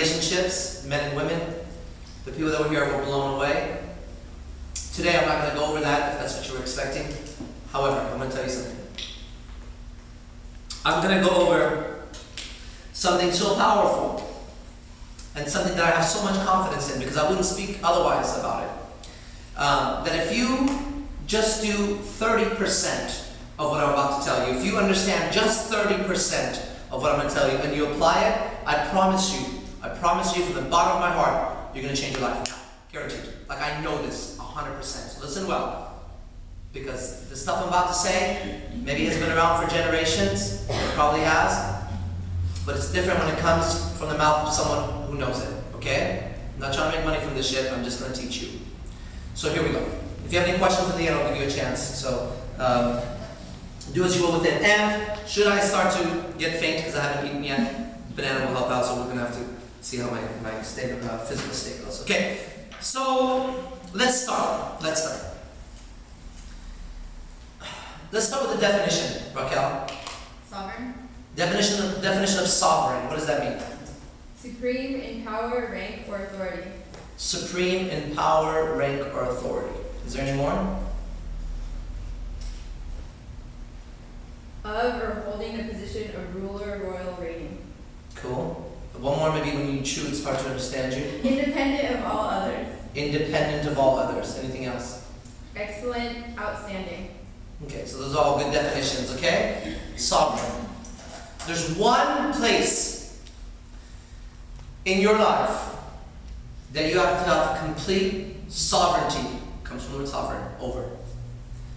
relationships, men and women. The people that were here were blown away. Today I'm not going to go over that if that's what you were expecting. However, I'm going to tell you something. I'm going to go over something so powerful and something that I have so much confidence in because I wouldn't speak otherwise about it. That if you just do 30% of what I'm about to tell you, if you understand just 30% of what I'm going to tell you and you apply it, I promise you from the bottom of my heart, you're going to change your life now. Guaranteed. Like I know this 100%. So listen well. Because the stuff I'm about to say, maybe has been around for generations. It probably has. But it's different when it comes from the mouth of someone who knows it. Okay? I'm not trying to make money from this shit. I'm just going to teach you. So here we go. If you have any questions at the end, I'll give you a chance. So do as you will with it. And should I start to get faint because I haven't eaten yet, banana will help out. So we're going to have to see how my physical state goes. Okay. So let's start. Let's start with the definition, Raquel. Sovereign. Definition of sovereign. What does that mean? Supreme in power, rank, or authority. Supreme in power, rank, or authority. Is there any more? Of or holding the position of ruler, royal, reigning. Cool. One more, maybe when you chew, it's hard to understand you. Independent of all others. Independent of all others. Anything else? Excellent, outstanding. Okay, so those are all good definitions, okay? Sovereign. There's one place in your life that you have to have complete sovereignty, comes from the word sovereign, over.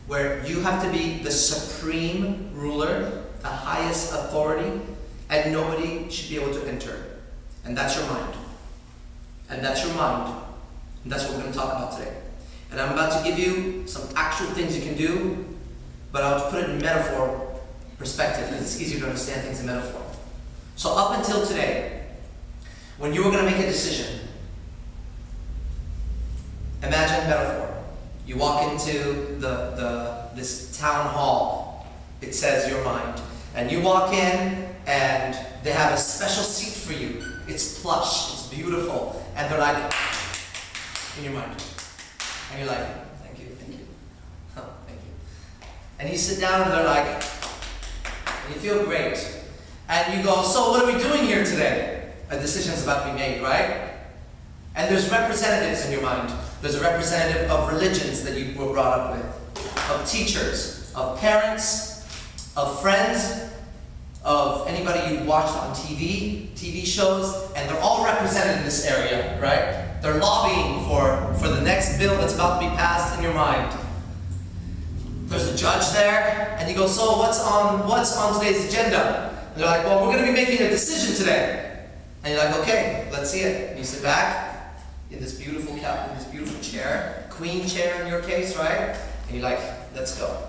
Where you have to be the supreme ruler, the highest authority, and nobody should be able to enter. And that's your mind. And that's your mind. And that's what we're going to talk about today. And I'm about to give you some actual things you can do, but I'll put it in metaphor perspective because it's easier to understand things in metaphor. So up until today, when you were going to make a decision, imagine metaphor. You walk into this town hall. It says your mind. And you walk in and they have a special seat for you. It's plush, it's beautiful. And they're like, in your mind. And you're like, thank you. Oh, thank you. And you sit down and they're like, and you feel great. And you go, so what are we doing here today? A decision's about to be made, right? And there's representatives in your mind. There's a representative of religions that you were brought up with, of teachers, of parents, of friends, of anybody you watched on TV shows, and they're all represented in this area, right? They're lobbying for the next bill that's about to be passed in your mind. There's a judge there, and you go, so what's on today's agenda? And they're like, well, we're going to be making a decision today. And you're like, okay, let's see it. And you sit back in this beautiful chair, queen chair in your case, right? And you're like, let's go.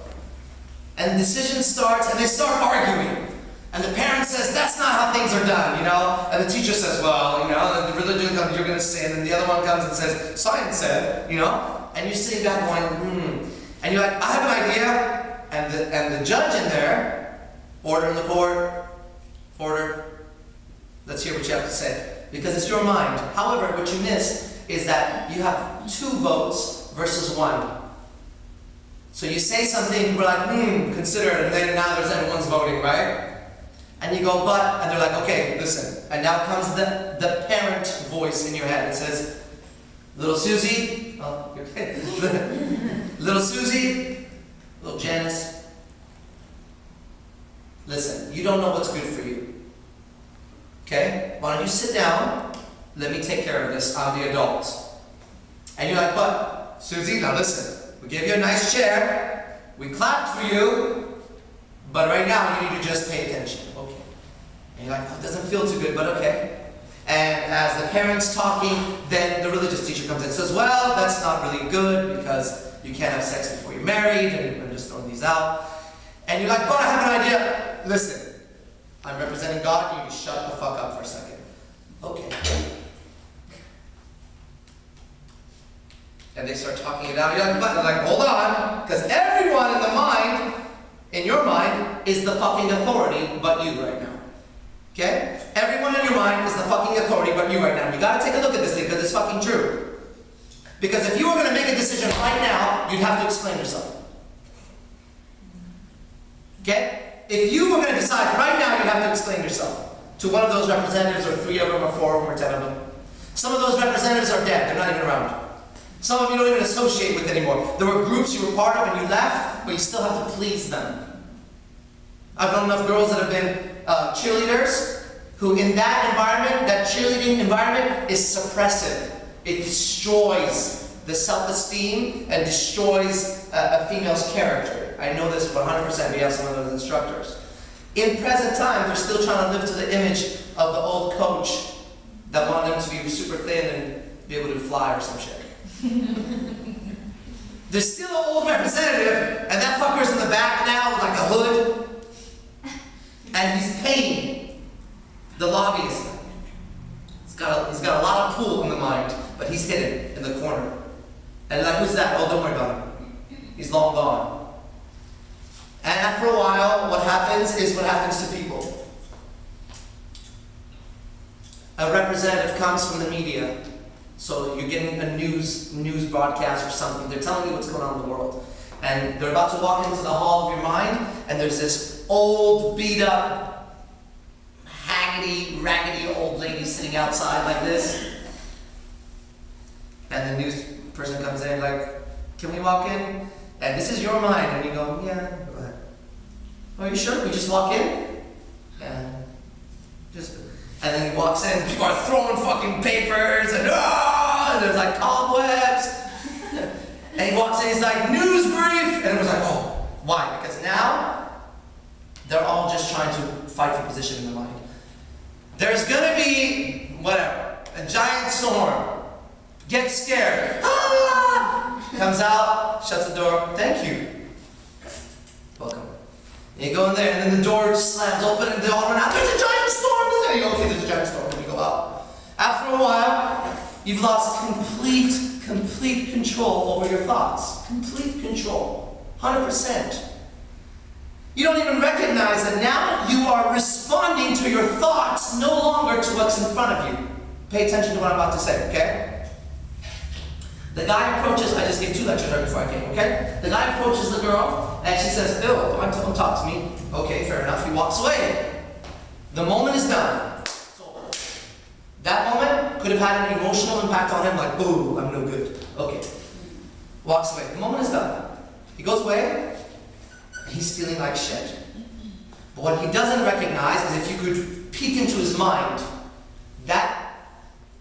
And the decision starts, and they start arguing. And the parent says, that's not how things are done, you know? And the teacher says, well, you know, and the religion comes, you're going to sin. And the other one comes and says, science said, you know? And you're sitting back going, And you're like, I have an idea. And the judge in there, order in the court, order. Let's hear what you have to say. Because it's your mind. However, what you miss is that you have 2 votes versus 1. So you say something, people are like, consider it, and then now there's everyone's voting, right? And you go, but, and they're like, okay, listen. And now comes the parent voice in your head. It says, little Susie, oh, you're okay. Little Susie, little Janice, listen, you don't know what's good for you. Okay? Why don't you sit down, let me take care of this, I'm the adult. And you're like, but, Susie, now listen, we gave you a nice chair, we clapped for you, but right now you need to just pay attention. Okay. And you're like, oh, it doesn't feel too good, but okay. And as the parent's talking, then the religious teacher comes in and says, well, that's not really good because you can't have sex before you're married, and I'm just throwing these out. And you're like, but I have an idea. Listen, I'm representing God, you need to shut the fuck up for a second. Okay. And they start talking it out. You're like, hold on, because everyone in the mind, in your mind, is the fucking authority but you right now. Okay? Everyone in your mind is the fucking authority but you right now. You gotta take a look at this thing because it's fucking true. Because if you were gonna make a decision right now, you'd have to explain yourself. Okay? If you were gonna decide right now, you'd have to explain yourself to one of those representatives, or 3 of them, or 4 of them, or 10 of them. Some of those representatives are dead, they're not even around. Some of you don't even associate with anymore. There were groups you were part of and you left, but you still have to please them. I've known enough girls that have been cheerleaders, who in that environment, that cheerleading environment, is suppressive. It destroys the self-esteem and destroys a female's character. I know this 100%, we have some of those instructors. In present time, they're still trying to live to the image of the old coach that wanted them to be super thin and be able to fly or some shit. There's still an old representative, and that fucker's in the back now with like a hood, and he's paying the lobbyist. He's got a lot of pull in the mind, but he's hidden in the corner. And like, who's that? Oh, don't worry about him. He's long gone. And after a while, what happens is what happens to people. A representative comes from the media. So you're getting a news broadcast or something. They're telling you what's going on in the world. And they're about to walk into the hall of your mind, and there's this old, beat up, haggity, raggedy old lady sitting outside like this. And the news person comes in like, can we walk in? And this is your mind. And you go, yeah, go ahead. Are you sure? We just walk in? Yeah. And then he walks in, people are throwing fucking papers, and there's like cobwebs. And he walks in, he's like, news brief! And it was like, oh, why? Because now, they're all just trying to fight for position in the mind. There's gonna be, whatever, a giant storm. Get scared. Ah! Comes out, shuts the door, thank you. Welcome. And you go in there, and then the door slams open, and they all run out, there's a giant storm! And you go, okay, there's a giant storm, and you go out. After a while, you've lost complete control over your thoughts. Complete control. 100%. You don't even recognize that now you are responding to your thoughts, no longer to what's in front of you. Pay attention to what I'm about to say, okay? The guy approaches, I just gave 2 lectures right before I came, okay? The guy approaches the girl, and she says, ew, don't talk to me. Okay, fair enough, he walks away. The moment is done. It's over. That moment could have had an emotional impact on him, like, ooh, I'm no good. Okay. Walks away. The moment is done. He goes away, and he's feeling like shit. But what he doesn't recognize is if you could peek into his mind, that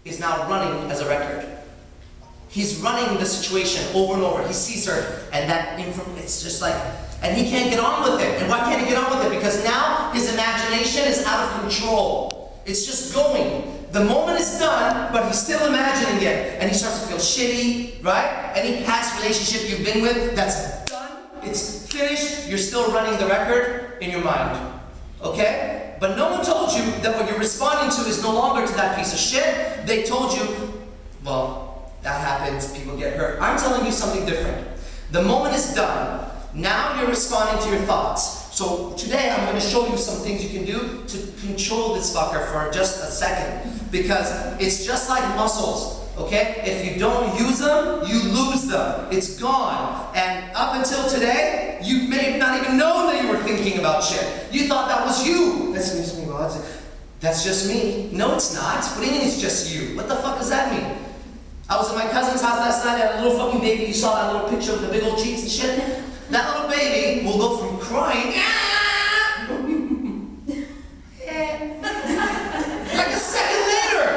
is now running as a record. He's running the situation over and over. He sees her, and it's just like, and he can't get on with it. And why can't he get on with it? Because now his imagination is out of control. It's just going. The moment is done, but he's still imagining it. And he starts to feel shitty, right? Any past relationship you've been with, that's done. It's finished. You're still running the record in your mind. Okay? But no one told you that what you're responding to is no longer to that piece of shit. They told you, well, that happens, people get hurt. I'm telling you something different. The moment is done. Now you're responding to your thoughts. So today I'm going to show you some things you can do to control this fucker for just a second. Because it's just like muscles, okay? If you don't use them, you lose them. It's gone. And up until today, you may have not even known that you were thinking about shit. You thought that was you. That's just me. No, it's not. What do you mean it's just you? What the fuck does that mean? I was at my cousin's house last night, I had a little fucking baby, you saw that little picture with the big old cheeks and shit? That little baby will go from crying, like a second later!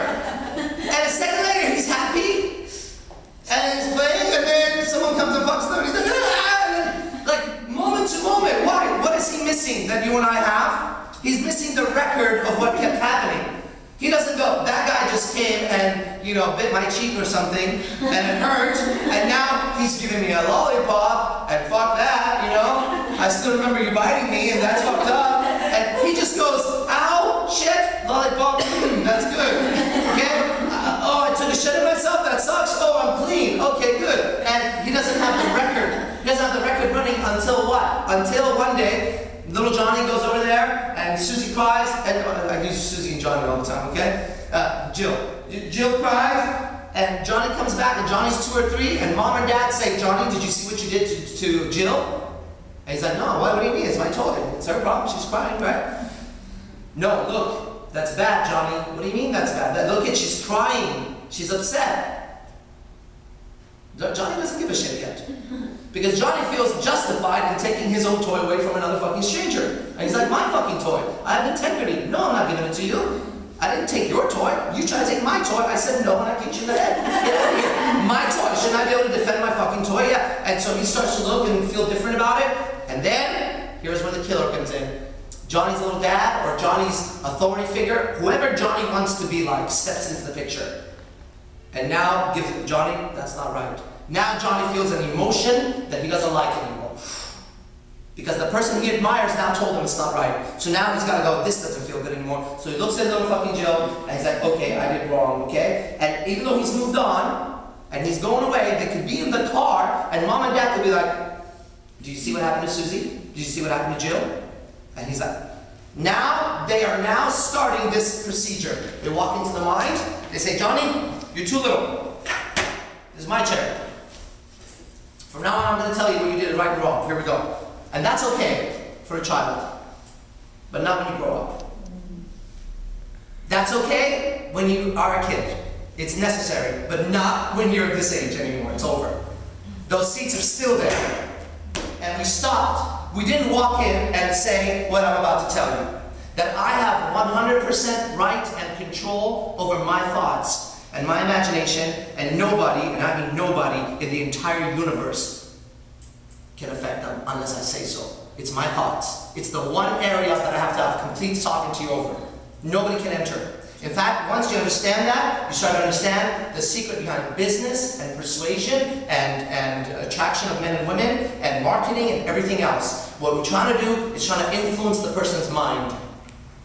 And a second later, he's happy, and he's playing, and then someone comes and fucks them, and he's like, moment to moment. Why? What is he missing that you and I have? He's missing the record of what kept happening. He doesn't go, that guy just came and, you know, bit my cheek or something, and it hurt, and now he's giving me a lollipop, and fuck that, you know? I still remember you biting me, and that's fucked up. And he just goes, ow, shit, lollipop, that's good. Okay? Oh, I took a shit of myself, that sucks. Oh, I'm clean. Okay, good. And he doesn't have the record. He doesn't have the record running until what? Until one day, little Johnny goes over there, and Susie cries, and I use Susie and Johnny all the time, okay? Jill cries, and Johnny comes back, and Johnny's 2 or 3, and mom and dad say, Johnny, did you see what you did to Jill? And he's like, no, what do you mean? It's my toy. It's her problem. She's crying, right? No, look, that's bad, Johnny. What do you mean that's bad? Look at, she's crying. She's upset. Johnny doesn't give a shit yet. Because Johnny feels justified in taking his own toy away from another fucking stranger. And he's like, my fucking toy. I have integrity. No, I'm not giving it to you. I didn't take your toy. You tried to take my toy. I said no, and I kicked you in the head. Get out of here. My toy. Shouldn't I be able to defend my fucking toy? Yeah. And so he starts to look and feel different about it. And then, here's where the killer comes in. Johnny's little dad, or Johnny's authority figure, whoever Johnny wants to be like, steps into the picture. And now gives it, Johnny, that's not right. Now Johnny feels an emotion that he doesn't like anymore. Because the person he admires now told him it's not right. So now he's got to go, this doesn't feel good anymore. So he looks at little fucking Jill, and he's like, okay, I did wrong, okay? And even though he's moved on, and he's going away, they could be in the car, and mom and dad could be like, do you see what happened to Susie? Did you see what happened to Jill? And he's like, now, they are now starting this procedure. They walk into the mind, they say, Johnny, you're too little. This is my chair. From now on, I'm going to tell you what you did right and wrong. Here we go. And that's okay for a child, but not when you grow up. That's okay when you are a kid. It's necessary, but not when you're this age anymore. It's over. Those seats are still there. And we stopped. We didn't walk in and say what I'm about to tell you. That I have 100% right and control over my thoughts and my imagination, and nobody, and I mean nobody, in the entire universe can affect them unless I say so. It's my thoughts. It's the one area that I have to have complete sovereignty over. Nobody can enter. In fact, once you understand that, you start to understand the secret behind business and persuasion and attraction of men and women and marketing and everything else. What we're trying to do is trying to influence the person's mind.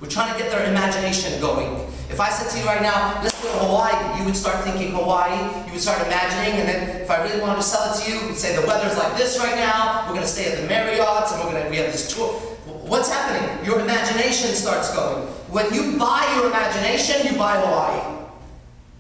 We're trying to get their imagination going. If I said to you right now, let's go to Hawaii, you would start thinking Hawaii, you would start imagining, and then if I really wanted to sell it to you, we'd say the weather's like this right now, we're going to stay at the Marriott's, and we have this tour. What's happening? Your imagination starts going. When you buy your imagination, you buy Hawaii.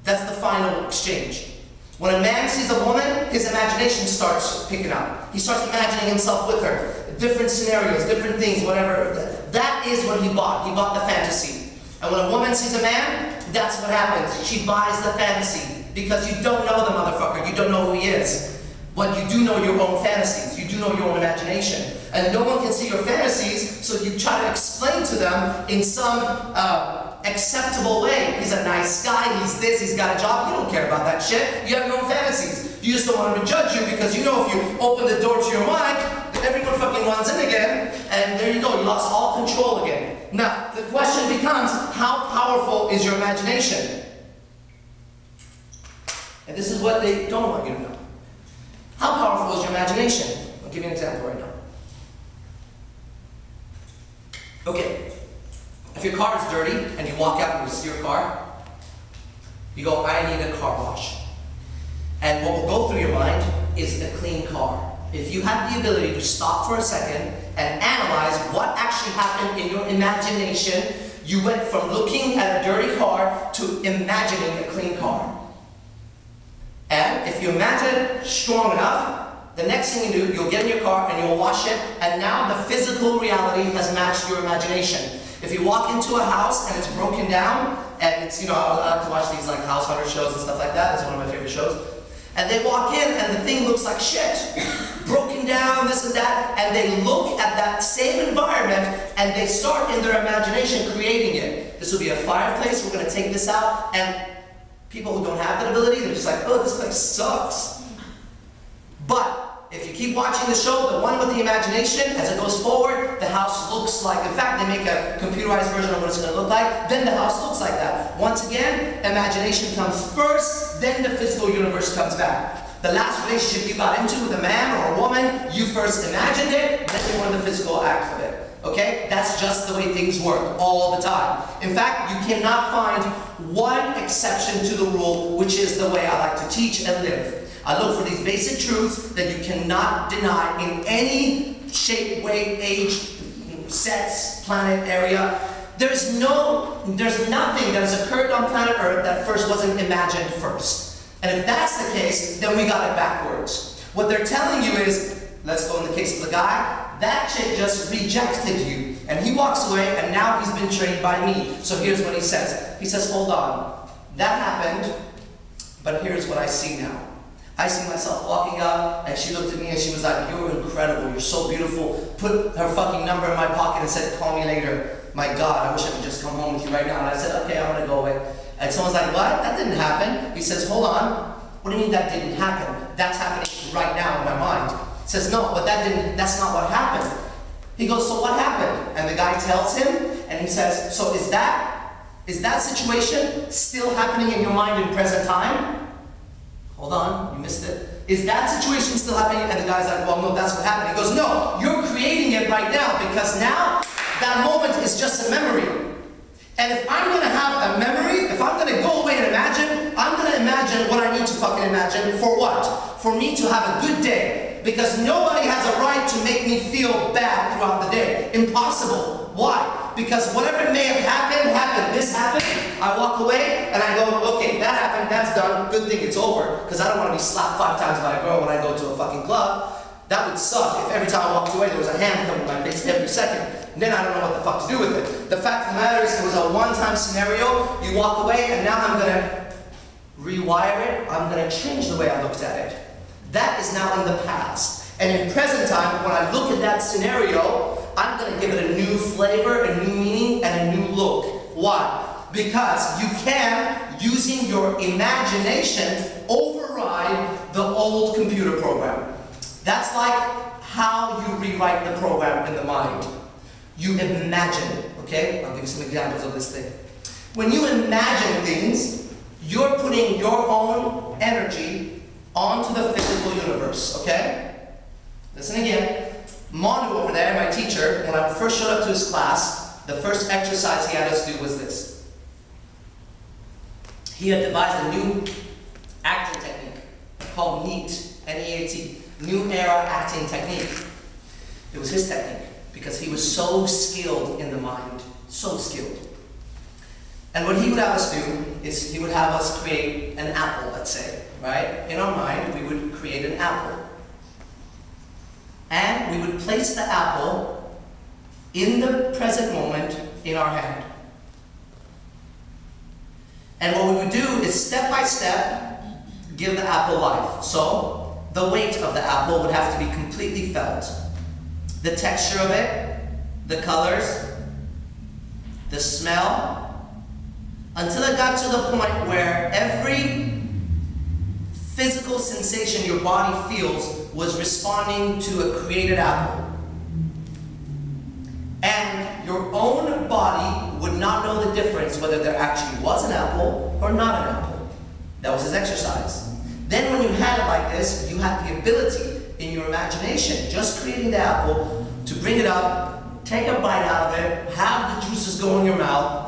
That's the final exchange. When a man sees a woman, his imagination starts picking up. He starts imagining himself with her. Different scenarios, different things, whatever. That is what he bought. He bought the fantasy. And when a woman sees a man, that's what happens. She buys the fantasy. Because you don't know the motherfucker. You don't know who he is. But you do know your own fantasies. You do know your own imagination. And no one can see your fantasies, so you try to explain to them in some acceptable way. He's a nice guy, he's this, he's got a job. You don't care about that shit. You have your own fantasies. You just don't want him to judge you because you know if you open the door to your mind, then everyone fucking runs in again, and there you go, you lost all control again. Now, the question becomes, how powerful is your imagination? And this is what they don't want you to know. How powerful is your imagination? I'll give you an example right now. Okay, if your car is dirty and you walk out and you see your car, you go, I need a car wash. And what will go through your mind is a clean car. If you had the ability to stop for a second and analyze what actually happened in your imagination, you went from looking at a dirty car to imagining a clean car. And if you imagine it strong enough, the next thing you do, you'll get in your car and you'll wash it, and now the physical reality has matched your imagination. If you walk into a house and it's broken down, and it's, you know, I like to watch these like house hunter shows and stuff like that, that's one of my favorite shows, and they walk in and the thing looks like shit. Broken down, this and that, and they look at that same environment and they start in their imagination creating it. This will be a fireplace, we're going to take this out, and people who don't have that ability, they're just like, oh, this place sucks. But if you keep watching the show, the one with the imagination, as it goes forward, the house looks like, in fact, they make a computerized version of what it's going to look like, then the house looks like that. Once again, imagination comes first, then the physical universe comes back. The last relationship you got into with a man or a woman, you first imagined it, then you were in the physical act of it. Okay? That's just the way things work all the time. In fact, you cannot find one exception to the rule, which is the way I like to teach and live. I look for these basic truths that you cannot deny in any shape, way, age, sex, planet, area. There's nothing that has occurred on planet Earth that first wasn't imagined first. And if that's the case, then we got it backwards. What they're telling you is, let's go in the case of the guy, that chick just rejected you. And he walks away, and now he's been trained by me. So here's what he says. He says, hold on, that happened, but here's what I see now. I see myself walking up, and she looked at me and she was like, you're incredible, you're so beautiful. Put her fucking number in my pocket and said, call me later. My God, I wish I could just come home with you right now. And I said, okay, I'm gonna go away. And someone's like, what? That didn't happen. He says, hold on. What do you mean that didn't happen? That's happening right now in my mind. He says, no, but that's not what happened. He goes, so what happened? And the guy tells him, and he says, so is that situation still happening in your mind in present time? Hold on, you missed it. Is that situation still happening? And the guy's like, well, no, that's what happened. He goes, no, you're creating it right now, because now that moment is just a memory. And if I'm going to have a memory, if I'm going to go away and imagine, I'm going to imagine what I need to fucking imagine. For what? For me to have a good day. Because nobody has a right to make me feel bad throughout the day. Impossible. Why? Because whatever may have happened, this happened. I walk away and I go, okay, that happened, that's done. Good thing it's over. Because I don't want to be slapped 5 times by a girl when I go to a fucking club. That would suck if every time I walked away there was a hand coming in my face every second. Then I don't know what the fuck to do with it. The fact of the matter is it was a one-time scenario. You walk away and now I'm going to rewire it. I'm going to change the way I looked at it. That is now in the past. And in present time, when I look at that scenario, I'm going to give it a new flavor, a new meaning, and a new look. Why? Because you can, using your imagination, override the old computer program. That's like how you rewrite the program in the mind. You imagine, okay? I'll give you some examples of this thing. When you imagine things, you're putting your own energy onto the physical universe, okay? Listen again. Manu over there, my teacher, when I first showed up to his class, the first exercise he had us do was this. He had devised a new acting technique called NEAT, N-E-A-T, New Era Acting Technique. It was his technique because he was so skilled in the mind, so skilled. And what he would have us do is he would have us create an apple, let's say, right? In our mind, we would create an apple. And we would place the apple in the present moment in our hand. And what we would do is step by step give the apple life. So the weight of the apple would have to be completely felt. The texture of it, the colors, the smell, until it got to the point where every physical sensation your body feels was responding to a created apple. And your own body would not know the difference whether there actually was an apple or not an apple. That was his exercise. Then when you had it like this, you had the ability in your imagination, just creating the apple, to bring it up, take a bite out of it, have the juices go in your mouth,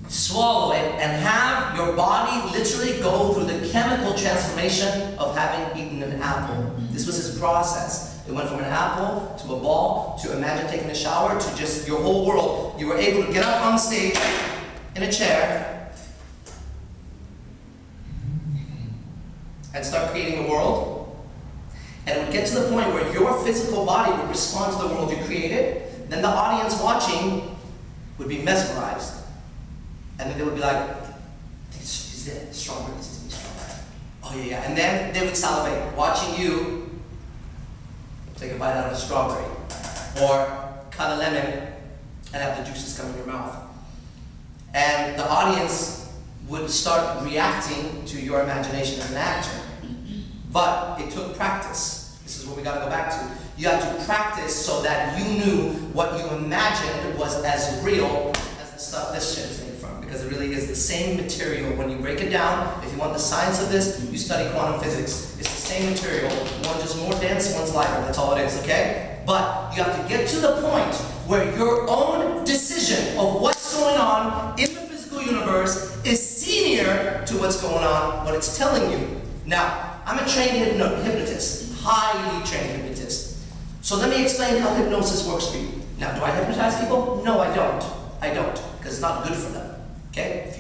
swallow it, and have your body literally go through the chemical transformation of having eaten an apple. This was his process. It went from an apple to a ball to imagine taking a shower to just your whole world. You were able to get up on stage in a chair and start creating a world. And it would get to the point where your physical body would respond to the world you created. Then the audience watching would be mesmerized. And then they would be like, is it strawberry? Oh yeah. And then they would salivate, watching you take a bite out of a strawberry, or cut a lemon and have the juices come in your mouth. And the audience would start reacting to your imagination as an actor. But it took practice. This is what we got to go back to. You had to practice so that you knew what you imagined was as real as the stuff this shit is made from. Because it really is the same material. When you break it down, if you want the science of this, you study quantum physics. It's the same material. One just more dense, one's lighter. That's all it is, okay? But you have to get to the point where your own decision of what's going on in the physical universe is senior to what's going on, what it's telling you. Now, I'm a trained hypnotist, highly trained hypnotist. So let me explain how hypnosis works for you. Now, do I hypnotize people? No, I don't. I don't, because it's not good for them. Okay?